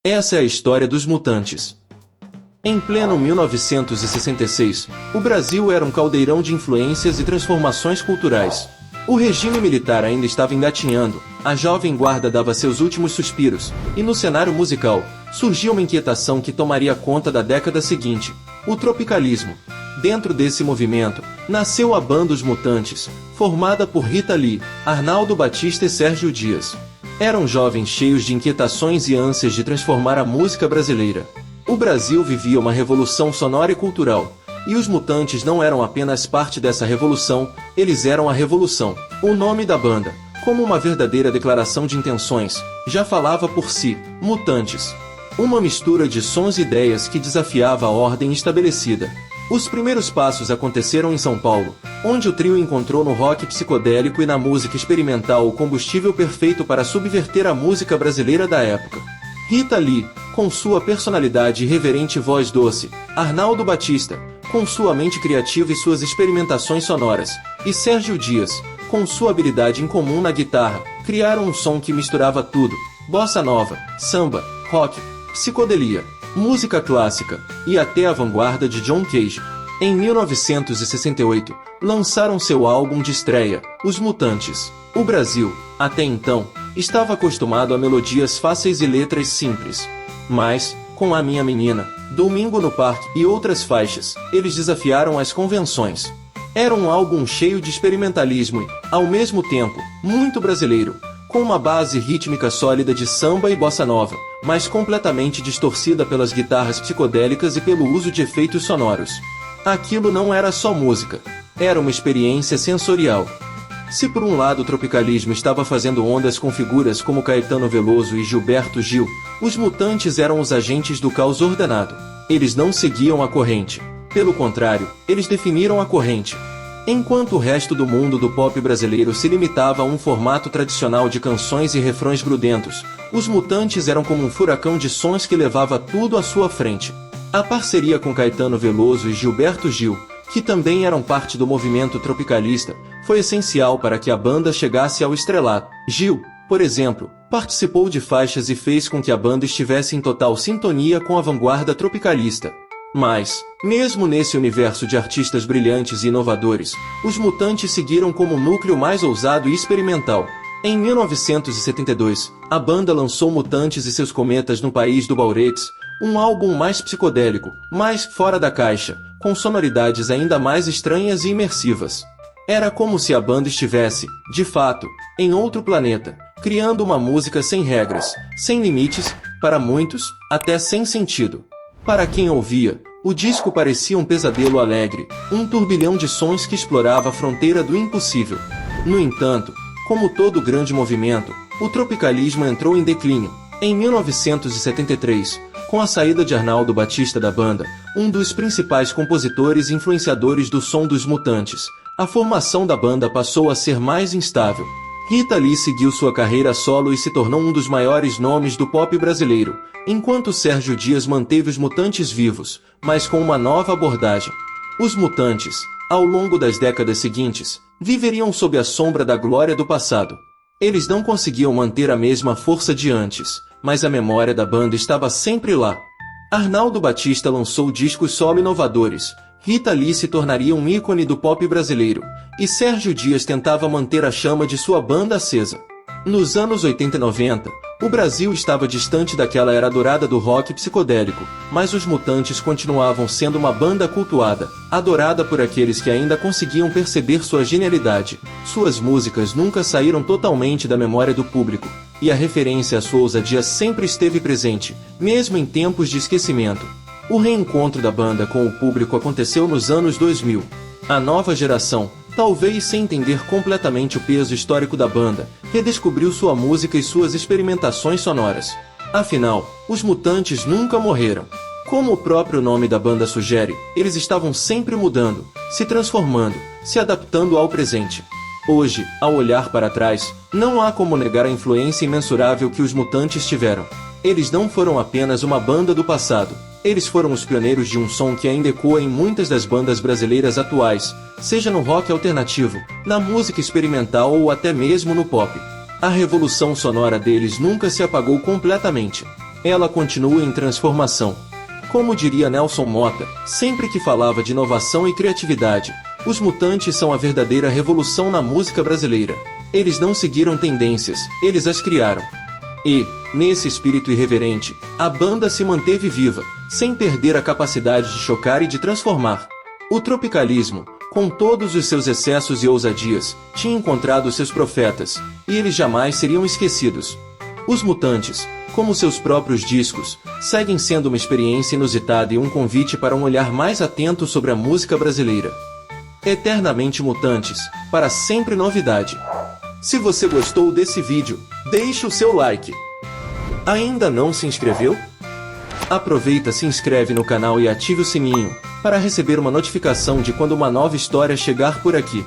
Essa é a história dos Mutantes. Em pleno 1966, o Brasil era um caldeirão de influências e transformações culturais. O regime militar ainda estava engatinhando, a jovem guarda dava seus últimos suspiros, e no cenário musical, surgia uma inquietação que tomaria conta da década seguinte, o tropicalismo. Dentro desse movimento, nasceu a banda Os Mutantes, formada por Rita Lee, Arnaldo Batista e Sérgio Dias. Eram jovens cheios de inquietações e ânsias de transformar a música brasileira. O Brasil vivia uma revolução sonora e cultural, e os Mutantes não eram apenas parte dessa revolução, eles eram a revolução. O nome da banda, como uma verdadeira declaração de intenções, já falava por si, Mutantes. Uma mistura de sons e ideias que desafiava a ordem estabelecida. Os primeiros passos aconteceram em São Paulo, onde o trio encontrou no rock psicodélico e na música experimental o combustível perfeito para subverter a música brasileira da época. Rita Lee, com sua personalidade e irreverente voz doce, Arnaldo Batista, com sua mente criativa e suas experimentações sonoras, e Sérgio Dias, com sua habilidade incomum na guitarra, criaram um som que misturava tudo: bossa nova, samba, rock, psicodelia, música clássica, e até a vanguarda de John Cage. Em 1968, lançaram seu álbum de estreia, Os Mutantes. O Brasil, até então, estava acostumado a melodias fáceis e letras simples. Mas, com A Minha Menina, Domingo no Parque e outras faixas, eles desafiaram as convenções. Era um álbum cheio de experimentalismo e, ao mesmo tempo, muito brasileiro, com uma base rítmica sólida de samba e bossa nova, mas completamente distorcida pelas guitarras psicodélicas e pelo uso de efeitos sonoros. Aquilo não era só música, era uma experiência sensorial. Se por um lado o tropicalismo estava fazendo ondas com figuras como Caetano Veloso e Gilberto Gil, os Mutantes eram os agentes do caos ordenado. Eles não seguiam a corrente. Pelo contrário, eles definiram a corrente. Enquanto o resto do mundo do pop brasileiro se limitava a um formato tradicional de canções e refrões grudentos, os Mutantes eram como um furacão de sons que levava tudo à sua frente. A parceria com Caetano Veloso e Gilberto Gil, que também eram parte do movimento tropicalista, foi essencial para que a banda chegasse ao estrelato. Gil, por exemplo, participou de faixas e fez com que a banda estivesse em total sintonia com a vanguarda tropicalista. Mas, mesmo nesse universo de artistas brilhantes e inovadores, os Mutantes seguiram como o núcleo mais ousado e experimental. Em 1972, a banda lançou Mutantes e seus Cometas no País do Bauretes, um álbum mais psicodélico, mais fora da caixa, com sonoridades ainda mais estranhas e imersivas. Era como se a banda estivesse, de fato, em outro planeta, criando uma música sem regras, sem limites, para muitos, até sem sentido. Para quem ouvia, o disco parecia um pesadelo alegre, um turbilhão de sons que explorava a fronteira do impossível. No entanto, como todo grande movimento, o tropicalismo entrou em declínio. Em 1973, com a saída de Arnaldo Batista da banda, um dos principais compositores e influenciadores do som dos Mutantes, a formação da banda passou a ser mais instável. Rita Lee seguiu sua carreira solo e se tornou um dos maiores nomes do pop brasileiro, enquanto Sérgio Dias manteve os Mutantes vivos, mas com uma nova abordagem. Os Mutantes, ao longo das décadas seguintes, viveriam sob a sombra da glória do passado. Eles não conseguiam manter a mesma força de antes, mas a memória da banda estava sempre lá. Arnaldo Batista lançou discos solo inovadores, Rita Lee se tornaria um ícone do pop brasileiro, e Sérgio Dias tentava manter a chama de sua banda acesa. Nos anos 80 e 90, o Brasil estava distante daquela era dourada do rock psicodélico, mas os Mutantes continuavam sendo uma banda cultuada, adorada por aqueles que ainda conseguiam perceber sua genialidade. Suas músicas nunca saíram totalmente da memória do público, e a referência à sua ousadia sempre esteve presente, mesmo em tempos de esquecimento. O reencontro da banda com o público aconteceu nos anos 2000. A nova geração, talvez sem entender completamente o peso histórico da banda, redescobriu sua música e suas experimentações sonoras. Afinal, os Mutantes nunca morreram. Como o próprio nome da banda sugere, eles estavam sempre mudando, se transformando, se adaptando ao presente. Hoje, ao olhar para trás, não há como negar a influência imensurável que os Mutantes tiveram. Eles não foram apenas uma banda do passado. Eles foram os pioneiros de um som que ainda ecoa em muitas das bandas brasileiras atuais, seja no rock alternativo, na música experimental ou até mesmo no pop. A revolução sonora deles nunca se apagou completamente. ela continua em transformação. Como diria Nelson Motta, sempre que falava de inovação e criatividade, os Mutantes são a verdadeira revolução na música brasileira. Eles não seguiram tendências, eles as criaram. E, nesse espírito irreverente, a banda se manteve viva, sem perder a capacidade de chocar e de transformar. O tropicalismo, com todos os seus excessos e ousadias, tinha encontrado seus profetas, e eles jamais seriam esquecidos. Os Mutantes, como seus próprios discos, seguem sendo uma experiência inusitada e um convite para um olhar mais atento sobre a música brasileira. Eternamente Mutantes, para sempre novidade. Se você gostou desse vídeo, deixe o seu like. Ainda não se inscreveu? Aproveita, se inscreve no canal e ative o sininho, para receber uma notificação de quando uma nova história chegar por aqui.